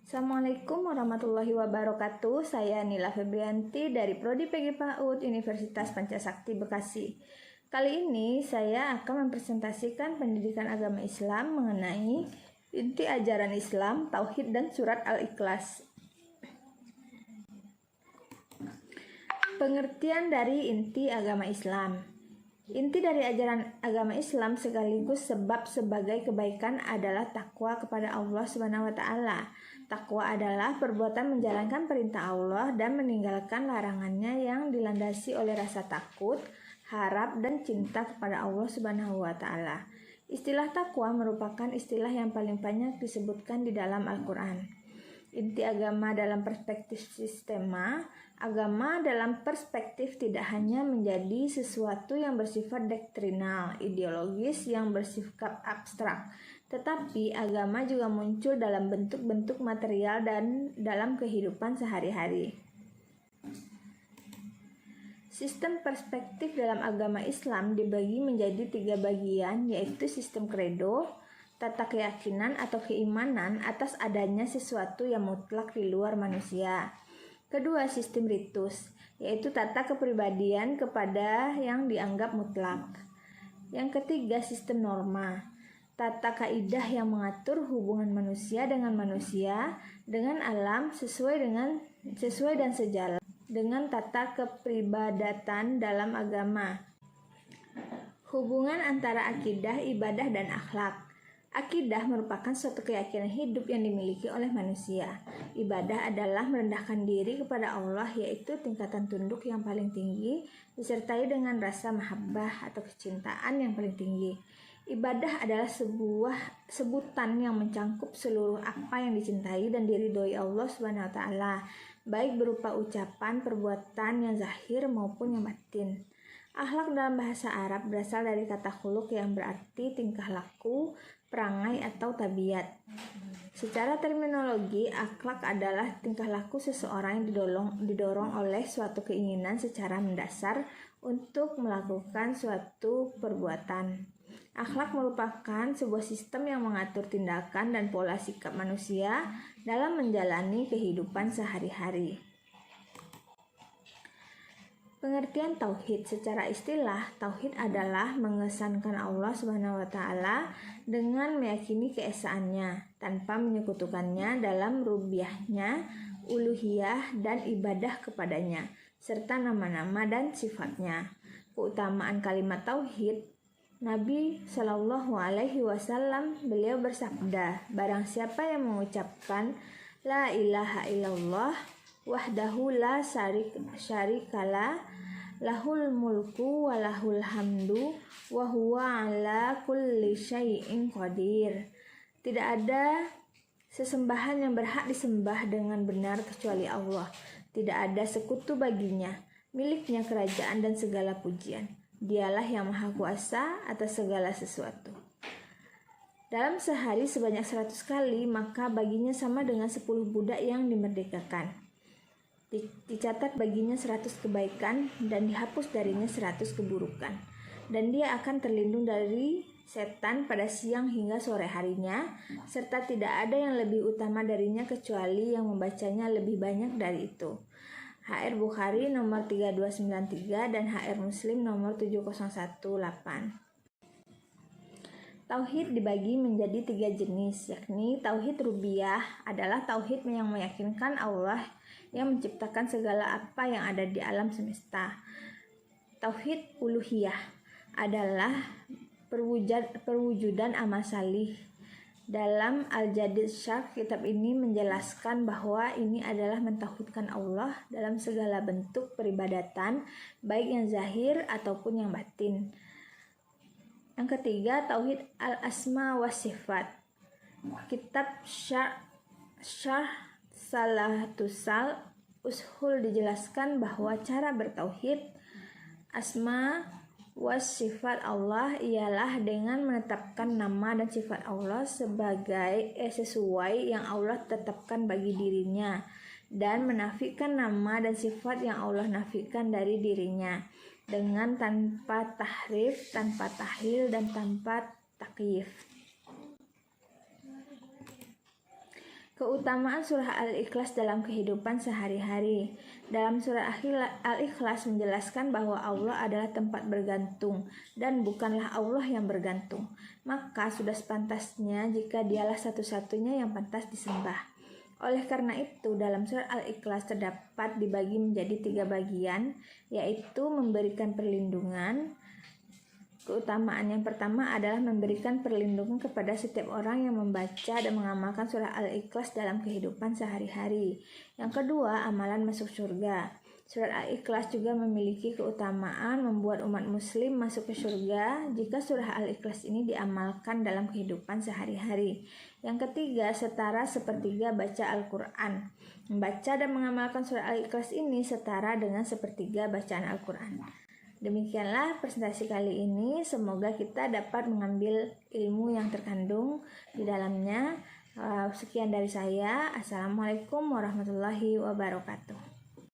Assalamualaikum warahmatullahi wabarakatuh. Saya Nila Febrianti dari Prodi PG PAUD Universitas Pancasakti Bekasi. Kali ini saya akan mempresentasikan pendidikan agama Islam mengenai inti ajaran Islam, Tauhid dan Surat Al-Ikhlas. Pengertian dari inti agama Islam. Inti dari ajaran agama Islam sekaligus sebab sebagai kebaikan adalah takwa kepada Allah Subhanahu wa taala. Takwa adalah perbuatan menjalankan perintah Allah dan meninggalkan larangannya yang dilandasi oleh rasa takut, harap, dan cinta kepada Allah Subhanahu wa taala. Istilah takwa merupakan istilah yang paling banyak disebutkan di dalam Al-Qur'an. Inti agama dalam perspektif sistema, agama dalam perspektif tidak hanya menjadi sesuatu yang bersifat doktrinal, ideologis yang bersifat abstrak, tetapi agama juga muncul dalam bentuk-bentuk material dan dalam kehidupan sehari-hari. Sistem perspektif dalam agama Islam dibagi menjadi 3 bagian, yaitu sistem kredo, tata keyakinan atau keimanan atas adanya sesuatu yang mutlak di luar manusia. Kedua, sistem ritus, yaitu tata kepribadian kepada yang dianggap mutlak. Yang ketiga, sistem norma, tata kaidah yang mengatur hubungan manusia, dengan alam sesuai dan sejalan dengan tata kepribadatan dalam agama. Hubungan antara akidah, ibadah, dan akhlak. Akidah merupakan suatu keyakinan hidup yang dimiliki oleh manusia. Ibadah adalah merendahkan diri kepada Allah, yaitu tingkatan tunduk yang paling tinggi, disertai dengan rasa mahabbah atau kecintaan yang paling tinggi. Ibadah adalah sebuah sebutan yang mencangkup seluruh apa yang dicintai dan diridhoi Allah Subhanahu wa taala, baik berupa ucapan, perbuatan yang zahir maupun yang batin. Akhlak dalam bahasa Arab berasal dari kata khuluq yang berarti tingkah laku, perangai atau tabiat. Secara terminologi, akhlak adalah tingkah laku seseorang yang didorong oleh suatu keinginan secara mendasar untuk melakukan suatu perbuatan. Akhlak merupakan sebuah sistem yang mengatur tindakan dan pola sikap manusia dalam menjalani kehidupan sehari-hari. Pengertian tauhid. Secara istilah, tauhid adalah mengesankan Allah Subhanahu wa taala dengan meyakini keesaannya tanpa menyekutukannya dalam rububiyahnya, uluhiyah, dan ibadah kepadanya serta nama-nama dan sifatnya. Keutamaan kalimat tauhid. Nabi Shallallahu alaihi wasallam beliau bersabda, barang siapa yang mengucapkan la ilaha illallah wahdahu la syarikalah lahul mulku wa lahul hamdu wa huwa ala kulli syai'in qadir. Tidak ada sesembahan yang berhak disembah dengan benar kecuali Allah. Tidak ada sekutu baginya, miliknya kerajaan dan segala pujian. Dialah yang maha kuasa atas segala sesuatu. Dalam sehari sebanyak 100 kali, maka baginya sama dengan 10 budak yang dimerdekakan. Dicatat baginya 100 kebaikan dan dihapus darinya 100 keburukan. Dan dia akan terlindung dari setan pada siang hingga sore harinya, serta tidak ada yang lebih utama darinya kecuali yang membacanya lebih banyak dari itu. HR Bukhari nomor 3293 dan HR Muslim nomor 7018. Tauhid dibagi menjadi 3 jenis, yakni tauhid rububiyah adalah tauhid yang meyakinkan Allah yang menciptakan segala apa yang ada di alam semesta. Tauhid uluhiyah adalah perwujudan amal salih. Dalam Al-Jadid Syarh, kitab ini menjelaskan bahwa ini adalah mentauhidkan Allah dalam segala bentuk peribadatan, baik yang zahir ataupun yang batin. Yang ketiga, tauhid al-asma wa sifat. Kitab Syarh Salatusal Ushul dijelaskan bahwa cara bertauhid asma sifat Allah ialah dengan menetapkan nama dan sifat Allah sesuai yang Allah tetapkan bagi dirinya dan menafikan nama dan sifat yang Allah nafikan dari dirinya dengan tanpa tahrif, tanpa tahlil, dan tanpa takyif. Keutamaan surah Al-Ikhlas dalam kehidupan sehari-hari. Dalam surah Al-Ikhlas menjelaskan bahwa Allah adalah tempat bergantung dan bukanlah Allah yang bergantung. Maka sudah sepantasnya jika dialah satu-satunya yang pantas disembah. Oleh karena itu, dalam surah Al-Ikhlas terdapat dibagi menjadi 3 bagian, yaitu memberikan perlindungan. Keutamaan yang pertama adalah memberikan perlindungan kepada setiap orang yang membaca dan mengamalkan surah Al-Ikhlas dalam kehidupan sehari-hari. Yang kedua, amalan masuk surga. Surat Al-Ikhlas juga memiliki keutamaan membuat umat muslim masuk ke surga jika surah Al-Ikhlas ini diamalkan dalam kehidupan sehari-hari. Yang ketiga, setara sepertiga baca Al-Quran. Membaca dan mengamalkan surah Al-Ikhlas ini setara dengan sepertiga bacaan Al-Quran. Demikianlah presentasi kali ini. Semoga kita dapat mengambil ilmu yang terkandung di dalamnya. Sekian dari saya. Assalamualaikum warahmatullahi wabarakatuh.